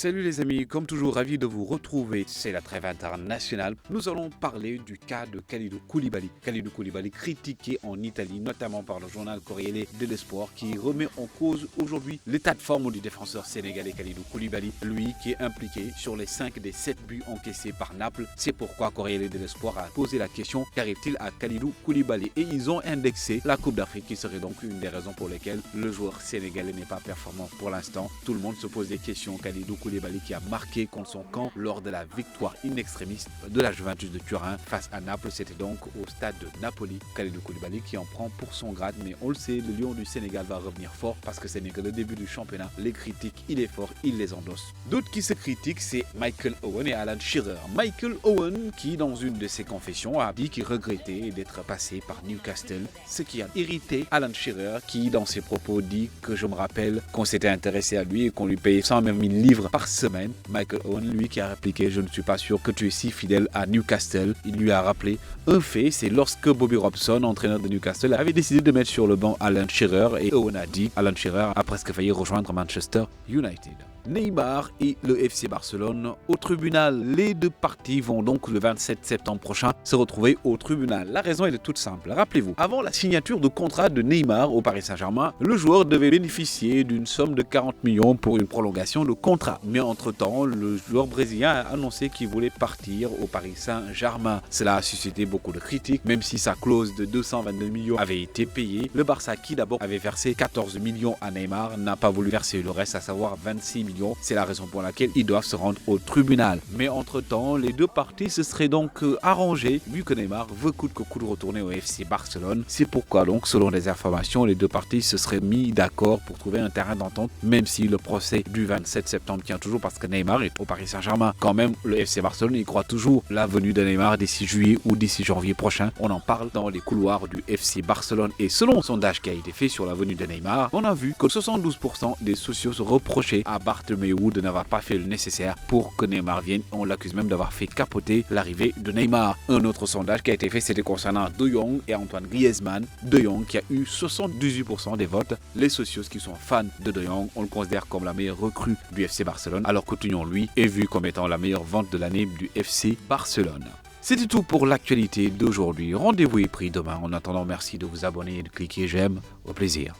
Salut les amis, comme toujours ravi de vous retrouver, c'est la trêve internationale. Nous allons parler du cas de Kalidou Koulibaly. Kalidou Koulibaly critiqué en Italie, notamment par le journal Corriere dello Sport qui remet en cause aujourd'hui l'état de forme du défenseur sénégalais Kalidou Koulibaly, lui qui est impliqué sur les 5 des 7 buts encaissés par Naples. C'est pourquoi Corriere dello Sport a posé la question, qu'arrive-t-il à Kalidou Koulibaly? Et ils ont indexé la Coupe d'Afrique qui serait donc une des raisons pour lesquelles le joueur sénégalais n'est pas performant pour l'instant. Tout le monde se pose des questions. Kalidou Koulibaly qui a marqué contre son camp lors de la victoire in extremis de la Juventus de Turin face à Naples. C'était donc au stade de Napoli. Kalidou Koulibaly qui en prend pour son grade, mais on le sait, le Lion du Sénégal va revenir fort parce que ce n'est que le début du championnat. Les critiques, il est fort, il les endosse. D'autres qui se critiquent, c'est Michael Owen et Alan Shearer. Michael Owen qui, dans une de ses confessions, a dit qu'il regrettait d'être passé par Newcastle, ce qui a irrité Alan Shearer qui, dans ses propos, dit que je me rappelle qu'on s'était intéressé à lui et qu'on lui payait 100 000 livres par semaine. Michael Owen, lui, qui a répliqué: je ne suis pas sûr que tu es si fidèle à Newcastle. Il lui a rappelé un fait, c'est lorsque Bobby Robson, entraîneur de Newcastle, avait décidé de mettre sur le banc Alan Shearer, et Owen a dit: Alan Shearer a presque failli rejoindre Manchester United. Neymar et le FC Barcelone au tribunal. Les deux parties vont donc le 27 septembre prochain se retrouver au tribunal. La raison est toute simple. Rappelez-vous, avant la signature de contrat de Neymar au Paris Saint-Germain, le joueur devait bénéficier d'une somme de 40 millions pour une prolongation de contrat. Mais entre-temps, le joueur brésilien a annoncé qu'il voulait partir au Paris Saint-Germain. Cela a suscité beaucoup de critiques, même si sa clause de 222 millions avait été payée. Le Barça, qui d'abord avait versé 14 millions à Neymar, n'a pas voulu verser le reste, à savoir 26 millions. C'est la raison pour laquelle ils doivent se rendre au tribunal. Mais entre-temps, les deux parties se seraient donc arrangées, vu que Neymar veut coûte que coûte retourner au FC Barcelone. C'est pourquoi donc, selon les informations, les deux parties se seraient mis d'accord pour trouver un terrain d'entente, même si le procès du 27 septembre tient toujours parce que Neymar est au Paris Saint-Germain. Quand même, le FC Barcelone y croit toujours la venue de Neymar d'ici juillet ou d'ici janvier prochain. On en parle dans les couloirs du FC Barcelone. Et selon un sondage qui a été fait sur la venue de Neymar, on a vu que 72% des socios se reprochaient à Bartomeu de n'avoir pas fait le nécessaire pour que Neymar vienne. On l'accuse même d'avoir fait capoter l'arrivée de Neymar. Un autre sondage qui a été fait, c'était concernant De Jong et Antoine Griezmann. De Jong qui a eu 78% des votes. Les socios qui sont fans de De Jong, on le considère comme la meilleure recrue du FC Barcelone, alors qu'Autunion, lui, est vu comme étant la meilleure vente de l'année du FC Barcelone. C'était tout pour l'actualité d'aujourd'hui. Rendez-vous est pris demain. En attendant, merci de vous abonner et de cliquer j'aime. Au plaisir.